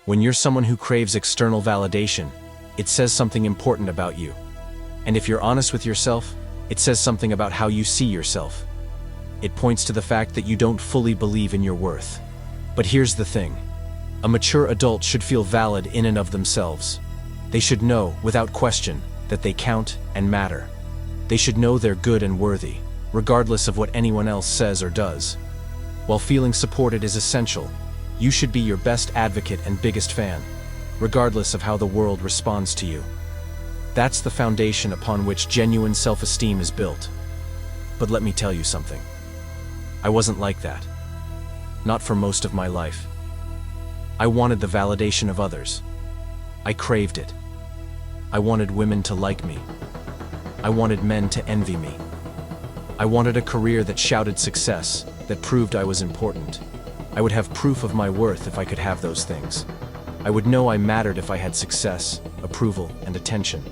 When you're someone who craves external validation, it says something important about you. And if you're honest with yourself, it says something about how you see yourself. It points to the fact that you don't fully believe in your worth. But here's the thing. A mature adult should feel valid in and of themselves. They should know, without question, that they count and matter. They should know they're good and worthy, regardless of what anyone else says or does. While feeling supported is essential, you should be your best advocate and biggest fan, regardless of how the world responds to you. That's the foundation upon which genuine self-esteem is built. But let me tell you something. I wasn't like that. Not for most of my life. I wanted the validation of others. I craved it. I wanted women to like me. I wanted men to envy me. I wanted a career that shouted success, that proved I was important. I would have proof of my worth if I could have those things. I would know I mattered if I had success, approval, and attention.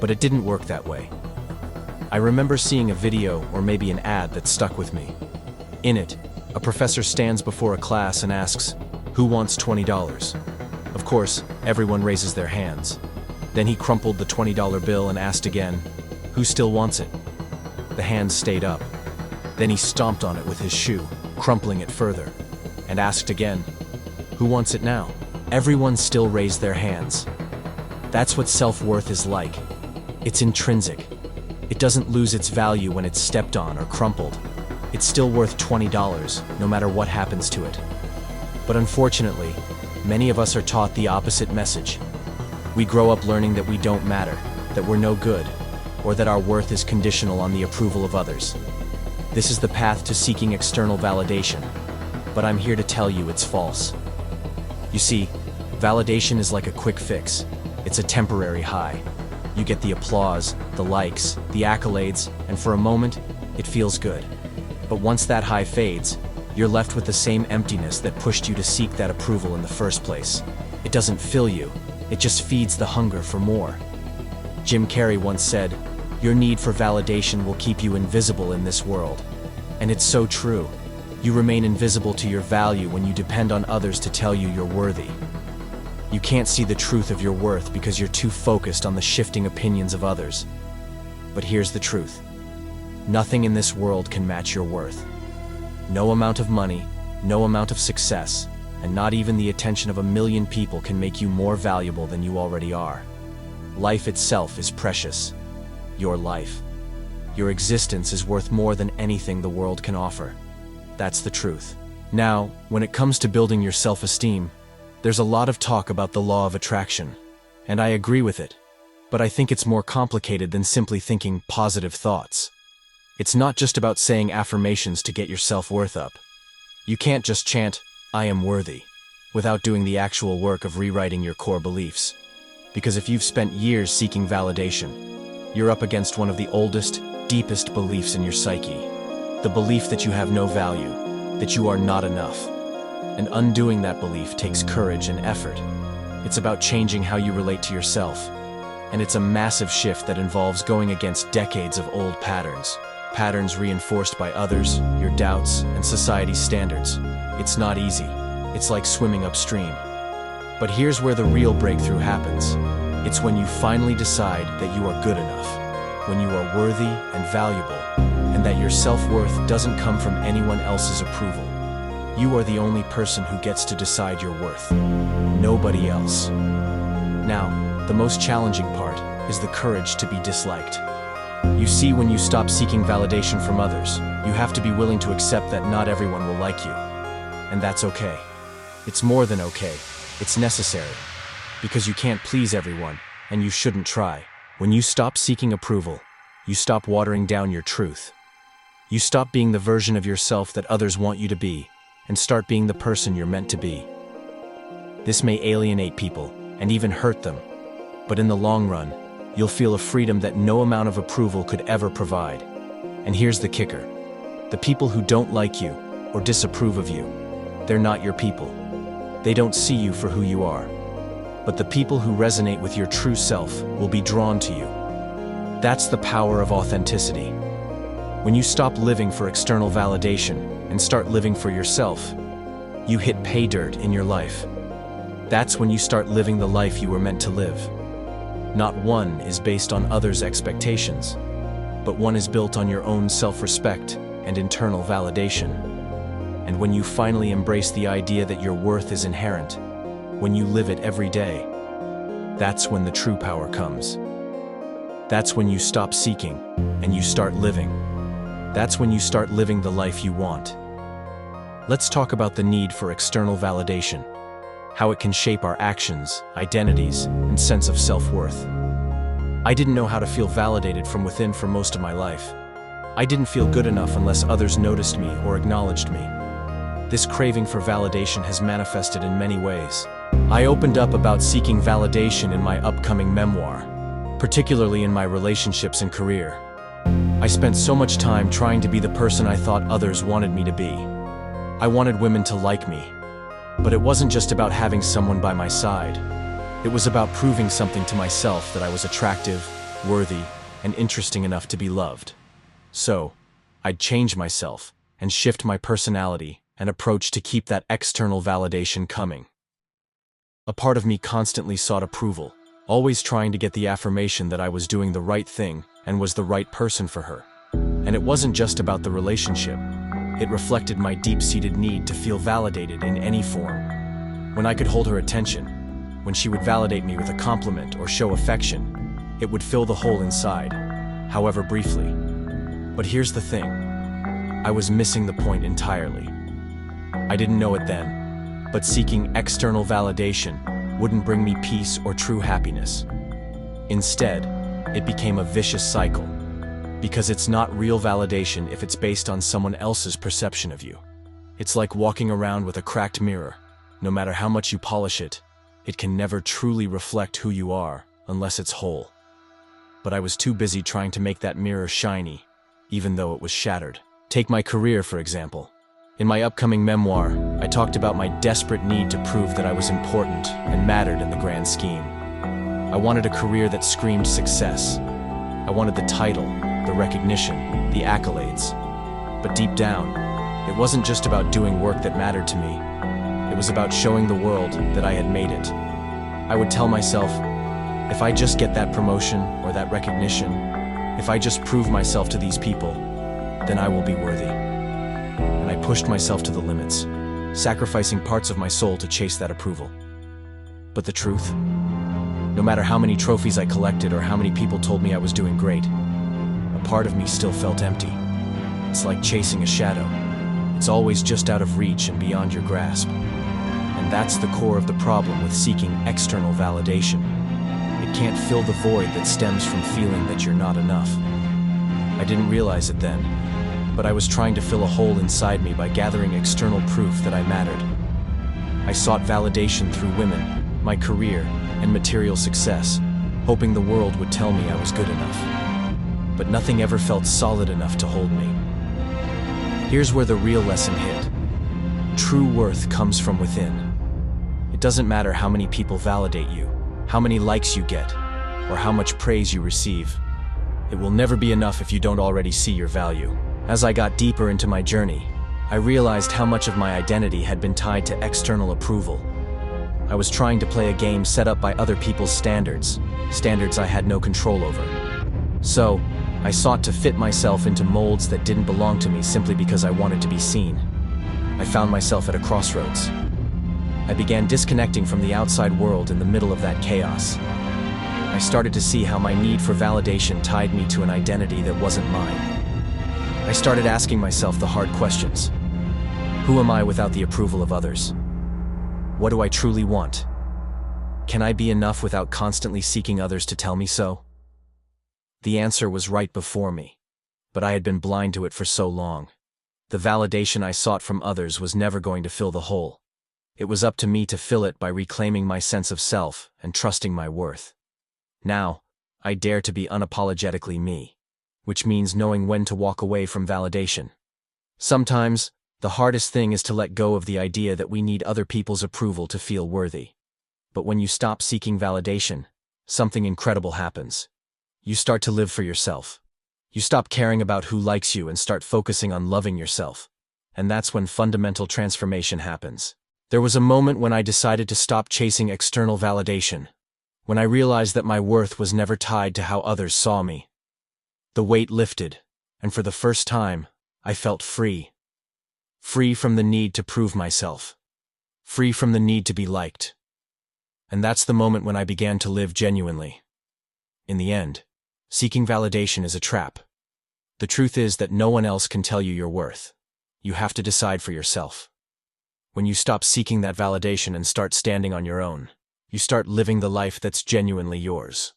But it didn't work that way. I remember seeing a video or maybe an ad that stuck with me. In it, a professor stands before a class and asks, "Who wants $20? Of course, everyone raises their hands. Then he crumpled the $20 bill and asked again, "Who still wants it?" The hands stayed up. Then he stomped on it with his shoe, crumpling it further, and asked again, "Who wants it now?" Everyone still raised their hands. That's what self-worth is like. It's intrinsic. It doesn't lose its value when it's stepped on or crumpled. It's still worth $20, no matter what happens to it. But unfortunately, many of us are taught the opposite message. We grow up learning that we don't matter, that we're no good, or that our worth is conditional on the approval of others. This is the path to seeking external validation, but I'm here to tell you it's false. You see, validation is like a quick fix. It's a temporary high. You get the applause, the likes, the accolades, and for a moment, it feels good. But once that high fades, you're left with the same emptiness that pushed you to seek that approval in the first place. It doesn't fill you, it just feeds the hunger for more. Jim Carrey once said, "Your need for validation will keep you invisible in this world." And it's so true. You remain invisible to your value when you depend on others to tell you you're worthy. You can't see the truth of your worth because you're too focused on the shifting opinions of others. But here's the truth. Nothing in this world can match your worth. No amount of money, no amount of success, and not even the attention of 1,000,000 people can make you more valuable than you already are. Life itself is precious. Your life. Your existence is worth more than anything the world can offer. That's the truth. Now, when it comes to building your self-esteem, there's a lot of talk about the law of attraction, and I agree with it. But I think it's more complicated than simply thinking positive thoughts. It's not just about saying affirmations to get your self-worth up. You can't just chant, "I am worthy," without doing the actual work of rewriting your core beliefs. Because if you've spent years seeking validation, you're up against one of the oldest, deepest beliefs in your psyche. The belief that you have no value, that you are not enough. And undoing that belief takes courage and effort. It's about changing how you relate to yourself. And it's a massive shift that involves going against decades of old patterns. Patterns reinforced by others, your doubts, and society's standards. It's not easy. It's like swimming upstream. But here's where the real breakthrough happens. It's when you finally decide that you are good enough, when you are worthy and valuable, and that your self-worth doesn't come from anyone else's approval. You are the only person who gets to decide your worth. Nobody else. Now, the most challenging part is the courage to be disliked. You see, when you stop seeking validation from others, you have to be willing to accept that not everyone will like you. And that's okay. It's more than okay. It's necessary. Because you can't please everyone, and you shouldn't try. When you stop seeking approval, you stop watering down your truth. You stop being the version of yourself that others want you to be, and start being the person you're meant to be. This may alienate people, and even hurt them, but in the long run, you'll feel a freedom that no amount of approval could ever provide. And here's the kicker. The people who don't like you, or disapprove of you, they're not your people. They don't see you for who you are. But the people who resonate with your true self will be drawn to you. That's the power of authenticity. When you stop living for external validation and start living for yourself, you hit pay dirt in your life. That's when you start living the life you were meant to live. Not one is based on others' expectations, but one is built on your own self-respect and internal validation. And when you finally embrace the idea that your worth is inherent, when you live it every day, that's when the true power comes. That's when you stop seeking and you start living. That's when you start living the life you want. Let's talk about the need for external validation, how it can shape our actions, identities, and sense of self-worth. I didn't know how to feel validated from within for most of my life. I didn't feel good enough unless others noticed me or acknowledged me. This craving for validation has manifested in many ways. I opened up about seeking validation in my upcoming memoir, particularly in my relationships and career. I spent so much time trying to be the person I thought others wanted me to be. I wanted women to like me, but it wasn't just about having someone by my side. It was about proving something to myself that I was attractive, worthy, and interesting enough to be loved. So, I'd change myself and shift my personality and approach to keep that external validation coming. A part of me constantly sought approval, always trying to get the affirmation that I was doing the right thing and was the right person for her. And it wasn't just about the relationship. It reflected my deep-seated need to feel validated in any form. When I could hold her attention, when she would validate me with a compliment or show affection, it would fill the hole inside, however briefly. But here's the thing. I was missing the point entirely. I didn't know it then, but seeking external validation wouldn't bring me peace or true happiness. Instead, it became a vicious cycle, because it's not real validation if it's based on someone else's perception of you. It's like walking around with a cracked mirror. No matter how much you polish it, it can never truly reflect who you are unless it's whole. But I was too busy trying to make that mirror shiny, even though it was shattered. Take my career, for example. In my upcoming memoir, I talked about my desperate need to prove that I was important and mattered in the grand scheme. I wanted a career that screamed success. I wanted the title, the recognition, the accolades. But deep down, it wasn't just about doing work that mattered to me. It was about showing the world that I had made it. I would tell myself, if I just get that promotion or that recognition, if I just prove myself to these people, then I will be worthy. And I pushed myself to the limits, sacrificing parts of my soul to chase that approval. But the truth? No matter how many trophies I collected or how many people told me I was doing great, a part of me still felt empty. It's like chasing a shadow. It's always just out of reach and beyond your grasp. And that's the core of the problem with seeking external validation. It can't fill the void that stems from feeling that you're not enough. I didn't realize it then, but I was trying to fill a hole inside me by gathering external proof that I mattered. I sought validation through women, my career, and material success, hoping the world would tell me I was good enough. But nothing ever felt solid enough to hold me. Here's where the real lesson hit. True worth comes from within. It doesn't matter how many people validate you, how many likes you get, or how much praise you receive. It will never be enough if you don't already see your value. As I got deeper into my journey, I realized how much of my identity had been tied to external approval. I was trying to play a game set up by other people's standards I had no control over. So, I sought to fit myself into molds that didn't belong to me simply because I wanted to be seen. I found myself at a crossroads. I began disconnecting from the outside world in the middle of that chaos. I started to see how my need for validation tied me to an identity that wasn't mine. I started asking myself the hard questions. Who am I without the approval of others? What do I truly want? Can I be enough without constantly seeking others to tell me so? The answer was right before me, but I had been blind to it for so long. The validation I sought from others was never going to fill the hole. It was up to me to fill it by reclaiming my sense of self and trusting my worth. Now, I dare to be unapologetically me, which means knowing when to walk away from validation. Sometimes, the hardest thing is to let go of the idea that we need other people's approval to feel worthy. But when you stop seeking validation, something incredible happens. You start to live for yourself. You stop caring about who likes you and start focusing on loving yourself. And that's when fundamental transformation happens. There was a moment when I decided to stop chasing external validation, when I realized that my worth was never tied to how others saw me. The weight lifted, and for the first time, I felt free. Free from the need to prove myself. Free from the need to be liked. And that's the moment when I began to live genuinely. In the end, seeking validation is a trap. The truth is that no one else can tell you your worth. You have to decide for yourself. When you stop seeking that validation and start standing on your own, you start living the life that's genuinely yours.